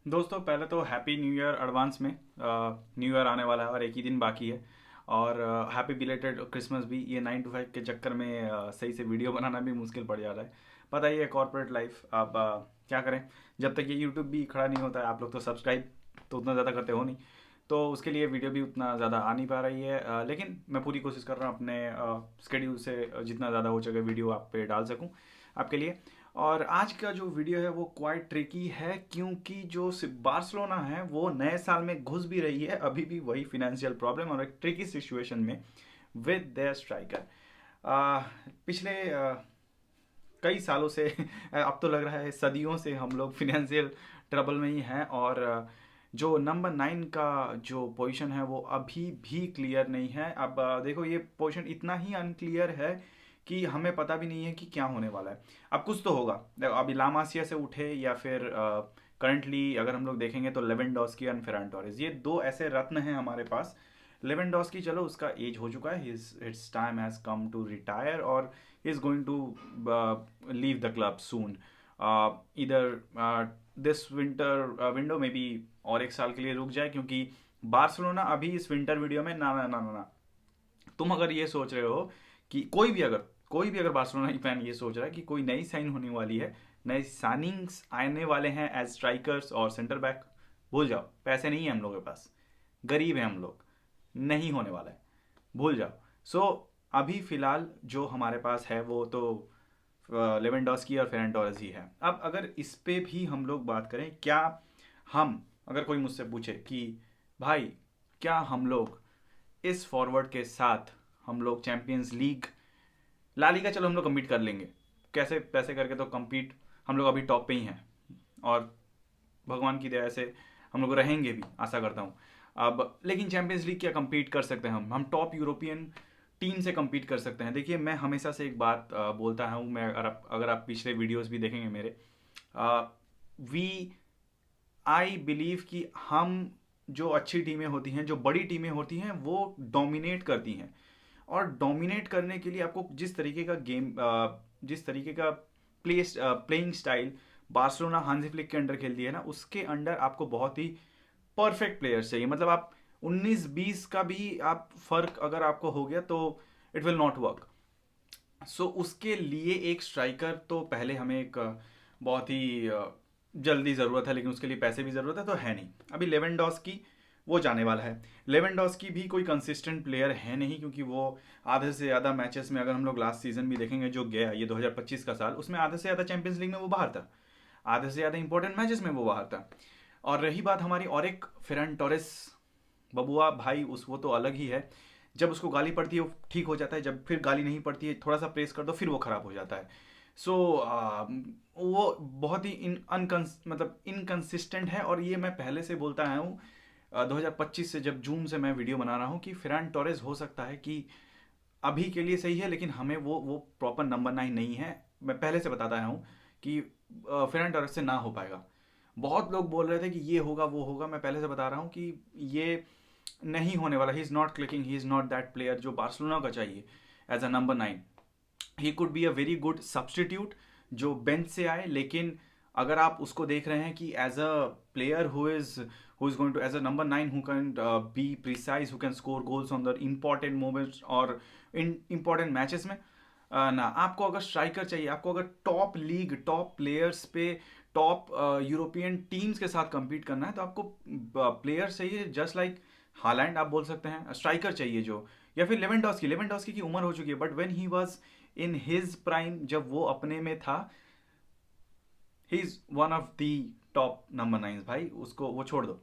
दोस्तों पहले तो हैप्पी न्यू ईयर एडवांस में। न्यू ईयर आने वाला है और एक ही दिन बाकी है। और हैप्पी बिलेटेड क्रिसमस भी। ये 9 to 5 के चक्कर में सही से वीडियो बनाना भी मुश्किल पड़ जा रहा है। पता ही है कॉर्पोरेट लाइफ। अब क्या करें। जब तक ये यूट्यूब भी खड़ा नहीं होता है, आप लोग तो सब्सक्राइब तो उतना ज़्यादा करते हो नहीं, तो उसके लिए वीडियो भी उतना ज़्यादा आ नहीं पा रही है। लेकिन मैं पूरी कोशिश कर रहा हूँ अपने स्केड्यूल से जितना ज़्यादा हो सके वीडियो आप पे डाल सकूँ आपके लिए। और आज का जो वीडियो है वो क्वाइट ट्रिकी है, क्योंकि जो बार्सिलोना है वो नए साल में घुस भी रही है, अभी भी वही फिनेंशियल प्रॉब्लम और एक ट्रिकी सिचुएशन में विद देयर स्ट्राइकर। पिछले कई सालों से अब तो लग रहा है सदियों से हम लोग फिनेंशियल ट्रबल में ही हैं। और जो नंबर 9 का जो पोजीशन है वो अभी भी क्लियर नहीं है। अब देखो, ये पोजीशन इतना ही अनक्लियर है कि हमें पता भी नहीं है कि क्या होने वाला है। अब कुछ तो होगा। देखो, अभी लामासिया से उठे या फिर करंटली अगर हम लोग देखेंगे तो लेवेंडोस्की और फेरान टोरेस, ये दो ऐसे रत्न हैं हमारे पास। लेवेंडोस्की चलो उसका एज हो चुका है, it's time has come to retire, और he is going to leave the club soon. इधर दिस विंटर विंडो में भी और एक साल के लिए रुक जाए, क्योंकि बार्सिलोना अभी इस विंटर वीडियो में ना ना ना ना ना। तुम अगर ये सोच रहे हो कि कोई भी अगर बार्सिलोना फैन ये सोच रहा है कि कोई नई साइन होने वाली है, नए साइनिंग्स आने वाले हैं एज स्ट्राइकर्स और सेंटर बैक, भूल जाओ। पैसे नहीं है हम लोगों के पास, गरीब है हम लोग, नहीं होने वाला है, भूल जाओ। सो अभी फिलहाल जो हमारे पास है वो तो लेवेंडोस्की और फेरन टोरेस ही है। अब अगर इस पे भी हम लोग बात करें, क्या हम, अगर कोई मुझसे पूछे कि भाई क्या हम लोग इस फॉरवर्ड के साथ हम लोग चैंपियंस लीग, ला लीगा चलो हम लोग कम्पीट कर लेंगे, कैसे पैसे करके तो कम्पीट हम लोग अभी टॉप पे ही हैं, और भगवान की दया से हम लोग रहेंगे भी, आशा करता हूँ। अब लेकिन चैंपियंस लीग क्या कम्पीट कर सकते हैं हम टॉप यूरोपियन टीम से कम्पीट कर सकते हैं। देखिए, मैं हमेशा से एक बात बोलता हूँ, मैं अगर आप पिछले वीडियोस भी देखेंगे मेरे, वी आई बिलीव कि हम, जो अच्छी टीमें होती हैं, जो बड़ी टीमें होती हैं, वो डोमिनेट करती हैं। और डोमिनेट करने के लिए आपको जिस तरीके का गेम, जिस तरीके का प्लेइंग स्टाइल बार्सिलोना हांजी फ्लिक के अंडर खेलती है ना, उसके अंडर आपको बहुत ही परफेक्ट प्लेयर्स चाहिए। मतलब आप 19-20 का भी आप फर्क अगर आपको हो गया तो इट विल नॉट वर्क। सो उसके लिए एक स्ट्राइकर तो पहले हमें एक बहुत ही जल्दी ज़रूरत है, लेकिन उसके लिए पैसे भी ज़रूरत है, तो है नहीं। अभी लेवेंडोस्की वो जाने वाला है। लेवेंडोस्की भी कोई कंसिस्टेंट प्लेयर है नहीं, क्योंकि वो आधे से ज़्यादा मैचेस में, अगर हम लोग लास्ट सीजन भी देखेंगे जो गया ये 2025 का साल, उसमें आधे से ज़्यादा चैंपियंस लीग में वो बाहर था, आधे से ज़्यादा इंपॉर्टेंट मैचेस में वो बाहर था। और रही बात हमारी और एक फेरन टोरेस बबुआ भाई, उस वो तो अलग ही है। जब उसको गाली पड़ती है वो ठीक हो जाता है, जब फिर गाली नहीं पड़ती है थोड़ा सा प्रेस कर दो फिर वो खराब हो जाता है। सो वो बहुत ही मतलब इनकंसिस्टेंट है। और ये मैं पहले से बोलता आया हूँ 2025 से, जब जून से मैं वीडियो बना रहा हूँ, कि फेरान टोरेस हो सकता है कि अभी के लिए सही है, लेकिन हमें वो प्रॉपर नंबर 9 नहीं है। मैं पहले से बताता आया हूँ कि फेरान टोरेस से ना हो पाएगा। बहुत लोग बोल रहे थे कि ये होगा वो होगा, मैं पहले से बता रहा हूँ कि ये नहीं होने वाला। He is not clicking, he is not that player जो बार्सिलोना का चाहिए as a number 9। He could be a very good substitute जो बेंच से आए, लेकिन अगर आप उसको देख रहे हैं कि as a player who is going to as a number 9 who can be precise, who can score goals on the important moments और इन इंपॉर्टेंट मैचेस में, ना। आपको अगर स्ट्राइकर चाहिए, आपको अगर टॉप लीग टॉप प्लेयर्स पे, टॉप यूरोपियन टीम्स के साथ compete करना है, तो आपको प्लेयर चाहिए जस्ट लाइक हालैंड, आप बोल सकते हैं स्ट्राइकर चाहिए जो, या फिर लेवेंडोस्की की उम्र हो चुकी है, but when he was in his prime, जब वो अपने में था, he is one of the top number 9 भाई। उसको वो छोड़ दो,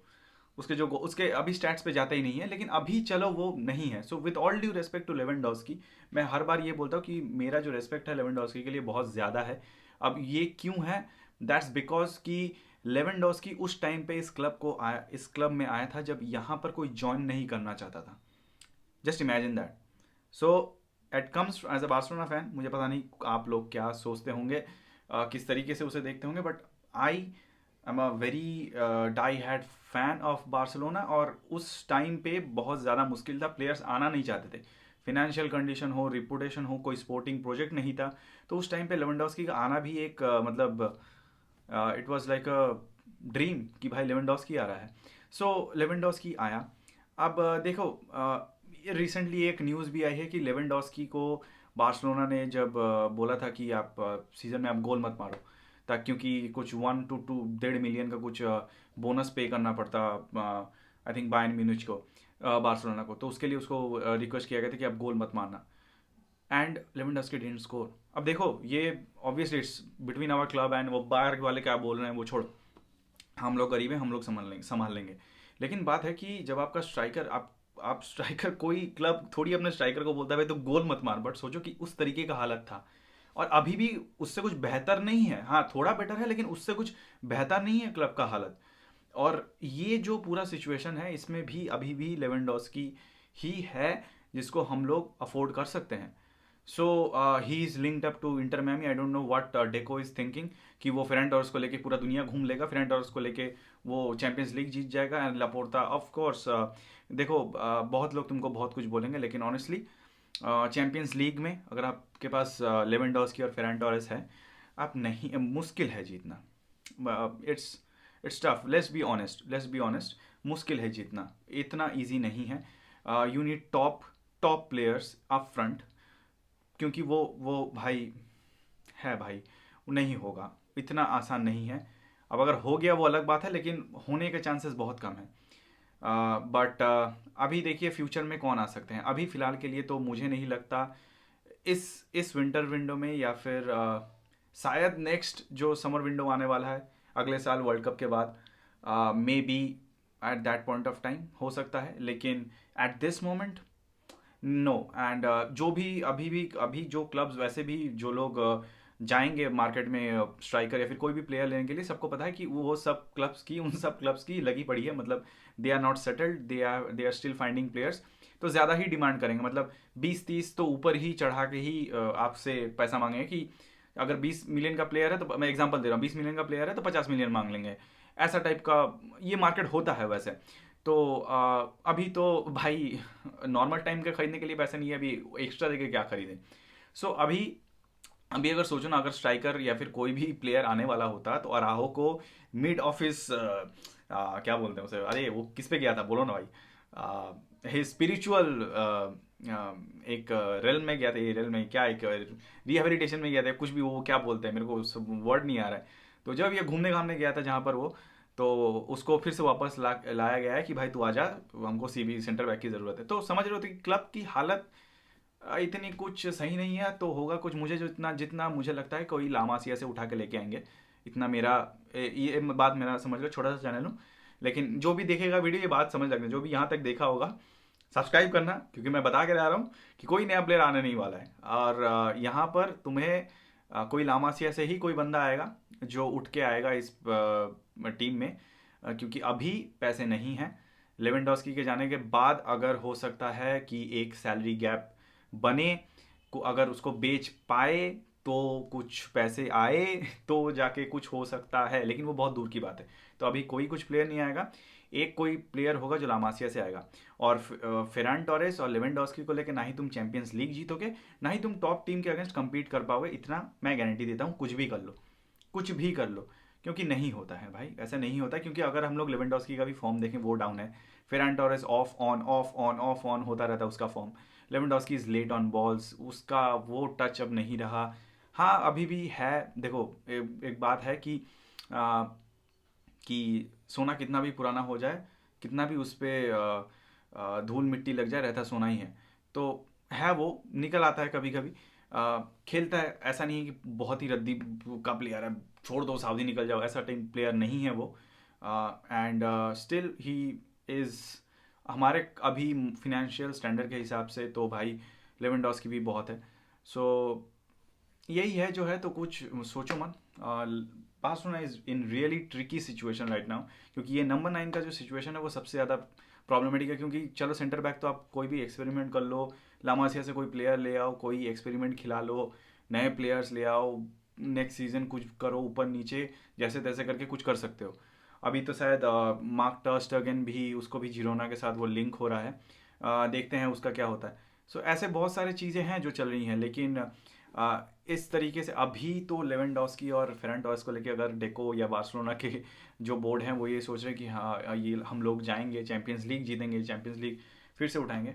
उसके जो उसके अभी स्टैट्स पे जाता ही नहीं है, लेकिन अभी चलो वो नहीं है। So with all due respect to Lewandowski, मैं हर बार ये बोलता हूँ कि मेरा जो रेस्पेक्ट है लेवेंडोस्की के लिए बहुत ज़्यादा है। अब ये क्यों है? दैट्स बिकॉज कि लेवेंडोस्की उस टाइम पे इस क्लब में आया था जब यहाँ पर कोई ज्वाइन नहीं करना चाहता था। Just imagine that. So it comes as a Barcelona fan, मुझे पता नहीं आप लोग क्या सोचते होंगे, किस तरीके से उसे देखते होंगे, but I am a very die hard fan of Barcelona. और उस टाइम पे बहुत ज़्यादा मुश्किल था, प्लेयर्स आना नहीं चाहते थे, फिनेंशियल कंडीशन हो, रिपुटेशन हो, कोई स्पोर्टिंग प्रोजेक्ट नहीं था। तो उस टाइम पे लेवेंडोस्की का आना भी एक मतलब it was like a dream कि भाई लेवेंडोस्की आ रहा है। सो लेवेंडोस्की आया। अब देखो, रिसेंटली एक न्यूज़ भी आई है कि लेवेंडोस्की को बार्सिलोना ने जब बोला था कि आप सीज़न में आप गोल मत मारो, ताकि क्योंकि कुछ 1 to 2.5 मिलियन का कुछ बोनस पे करना पड़ता, आई थिंक बायर्न म्यूनिच को, बार्सिलोना को, तो उसके लिए उसको रिक्वेस्ट किया गया था कि आप गोल मत मारना, एंड लेवेंडोस्की डिडंट स्कोर। अब देखो ये obviously it's between our club and वो बाहर वाले क्या बोल रहे हैं वो छोड़ो, हम लोग गरीब हैं, हम लोग संभाल लेंगे। लेकिन बात है कि जब आपका स्ट्राइकर, आप स्ट्राइकर, कोई क्लब थोड़ी अपने स्ट्राइकर को बोलता है भाई तो गोल मत मार, बट सोचो कि उस तरीके का हालत था, और अभी भी उससे कुछ बेहतर नहीं है, हाँ थोड़ा बेटर है लेकिन उससे कुछ बेहतर नहीं है क्लब का हालत। और ये जो पूरा सिचुएशन है इसमें भी अभी भी लेवेंडोस्की ही है जिसको हम लोग अफोर्ड कर सकते हैं। So he is linked up to Inter Miami. I don't know what Deco is thinking कि वो फेरन टॉरेस को लेके पूरा दुनिया घूम लेगा, फेरन टॉरेस को लेके वो चैंपियंस लीग जीत जाएगा, एंड लापोर्ता ऑफ कोर्स। देखो बहुत लोग तुमको बहुत कुछ बोलेंगे, लेकिन ऑनेस्टली चैंपियंस लीग में अगर आपके पास लेवेंडोस्की और फेरन टॉरेस है, आप नहीं, मुश्किल है जीतना। It's tough, let's be honest, मुश्किल है जीतना, इतना इजी नहीं है। You need top top players up front, क्योंकि वो भाई है भाई, वो नहीं होगा, इतना आसान नहीं है। अब अगर हो गया वो अलग बात है, लेकिन होने के चांसेस बहुत कम है। बट अभी देखिए फ्यूचर में कौन आ सकते हैं, अभी फ़िलहाल के लिए तो मुझे नहीं लगता इस विंटर विंडो में, या फिर शायद नेक्स्ट जो समर विंडो आने वाला है अगले साल वर्ल्ड कप के बाद, may be at that point of time हो सकता है, लेकिन at this moment no. And जो भी अभी जो क्लब्स, वैसे भी जो लोग जाएंगे मार्केट में स्ट्राइकर या फिर कोई भी प्लेयर लेने के लिए, सबको पता है कि वो सब क्लब्स की, उन सब क्लब्स की लगी पड़ी है, मतलब they are not settled, they are still finding players. तो ज़्यादा ही डिमांड करेंगे, मतलब 20-30 तो ऊपर ही चढ़ा के ही आपसे पैसा मांगेंगे कि अगर 20 मिलियन का प्लेयर है, तो मैं एग्जांपल दे रहा हूँ, 20 मिलियन का प्लेयर है तो 50 मिलियन मांग लेंगे, ऐसा टाइप का ये मार्केट होता है वैसे। तो अभी तो भाई नॉर्मल टाइम का खरीदने के लिए पैसे नहीं है, अभी एक्स्ट्रा देके क्या खरीदें। सो अभी अभी अगर सोचो ना, अगर स्ट्राइकर या फिर कोई भी प्लेयर आने वाला होता तो अराहो को मिड ऑफिस, क्या बोलते हैं उसे, अरे वो किस पे गया था बोलो ना भाई, स्पिरिचुअल एक रेल में गया था, ये रेल में क्या, एक रिहेबिलिटेशन में गया था, कुछ भी वो क्या बोलते हैं, मेरे को वर्ड नहीं आ रहा है। तो जब ये घूमने घामने गया था जहाँ पर वो, तो उसको फिर से वापस लाया गया है कि भाई तू आजा, हमको सीबी सेंटर बैक की ज़रूरत है। तो समझ रहे हो कि क्लब की हालत इतनी कुछ सही नहीं है, तो होगा कुछ, मुझे जो इतना जितना मुझे लगता है कोई लामासिया से उठा के लेके आएंगे, इतना मेरा ये बात मेरा समझ लो, छोटा सा चैनल हूँ, लेकिन जो भी देखेगा वीडियो ये बात समझ लगना, जो भी यहाँ तक देखा होगा सब्सक्राइब करना, क्योंकि मैं बता के जा रहा हूँ कि कोई नया प्लेयर आने नहीं वाला है, और यहाँ पर तुम्हें कोई लामासिया से ही कोई बंदा आएगा जो उठ के आएगा इस टीम में, क्योंकि अभी पैसे नहीं हैं। लेवेंडोस्की के जाने के बाद अगर हो सकता है कि एक सैलरी गैप बने, को अगर उसको बेच पाए तो कुछ पैसे आए तो जाके कुछ हो सकता है, लेकिन वो बहुत दूर की बात है। तो अभी कोई कुछ प्लेयर नहीं आएगा, एक कोई प्लेयर होगा जो लामासिया से आएगा। और फेरान टोरेस और लेवेंडोस्की को लेकर ना ही तुम चैंपियंस लीग जीतोगे, ना ही तुम टॉप टीम के अगेंस्ट compete कर पाओगे, इतना मैं गारंटी देता हूँ। कुछ भी कर लो, कुछ भी कर लो, क्योंकि नहीं होता है भाई, ऐसा नहीं होता। क्योंकि अगर हम लोग लेवेंडोस्की का भी फॉर्म देखें वो डाउन है, Ferran Torres off on off on off on होता रहता है उसका form. Lewandowski is late on balls, उसका वो टच अब नहीं रहा। हाँ अभी भी है, देखो एक बात है आ, कि सोना कितना भी पुराना हो जाए, कितना भी उस पर धूल मिट्टी लग जाए, रहता सोना ही है। तो है वो निकल आता है कभी कभी, खेलता है, ऐसा नहीं है कि बहुत ही रद्दी का प्लेयर है, छोड़ दो सावधी निकल जाओ, ऐसा टाइम प्लेयर नहीं है वो। एंड स्टिल ही इज़, हमारे अभी फिनेंशियल स्टैंडर्ड के हिसाब से तो भाई लेवेंडोस्की भी बहुत है। सो यही है जो है, तो कुछ सोचो मत। Barcelona is in really tricky situation right now, क्योंकि ये नंबर 9 का जो सिचुएशन है वो सबसे ज़्यादा प्रॉब्लमेटिक है। क्योंकि चलो सेंटर बैक तो आप कोई भी एक्सपेरिमेंट कर लो, लामासिया से कोई प्लेयर ले आओ, कोई एक्सपेरिमेंट खिला लो, नए प्लेयर्स ले आओ, नेक्स्ट सीजन कुछ करो ऊपर नीचे, जैसे तैसे करके कुछ कर सकते हो। अभी तो शायद मार्क टर स्टर्गन भी, उसको भी जिरोना के साथ वो लिंक हो रहा है, देखते हैं उसका क्या होता है। सो ऐसे बहुत सारी चीज़ें हैं जो चल रही हैं, लेकिन इस तरीके से अभी तो लेवेंडोस्की और फेरन टॉरेस को लेके अगर डेको या बार्सिलोना के जो बोर्ड हैं वो ये सोच रहे हैं कि हाँ ये हम लोग जाएंगे, चैंपियंस लीग जीतेंगे, चैंपियंस लीग फिर से उठाएंगे,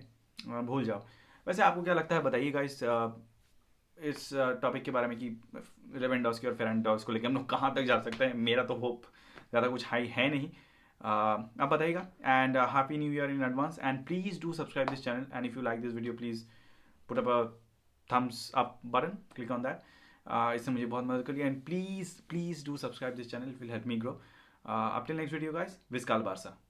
भूल जाओ। वैसे आपको क्या लगता है, बताइएगा इस टॉपिक के बारे में कि लेवेंडोस्की और फेरन टॉरेस को लेके हम लोग कहाँ तक जा सकते हैं। मेरा तो होप ज़्यादा कुछ हाई है नहीं। आप बताइएगा, and happy new year in advance, and please do subscribe this channel, and if you like this video please put up a thumbs up button, click on that. इससे मुझे बहुत मदद करिए, and please please do subscribe this channel, it will help me grow. up till next video guys, Viscal Barca.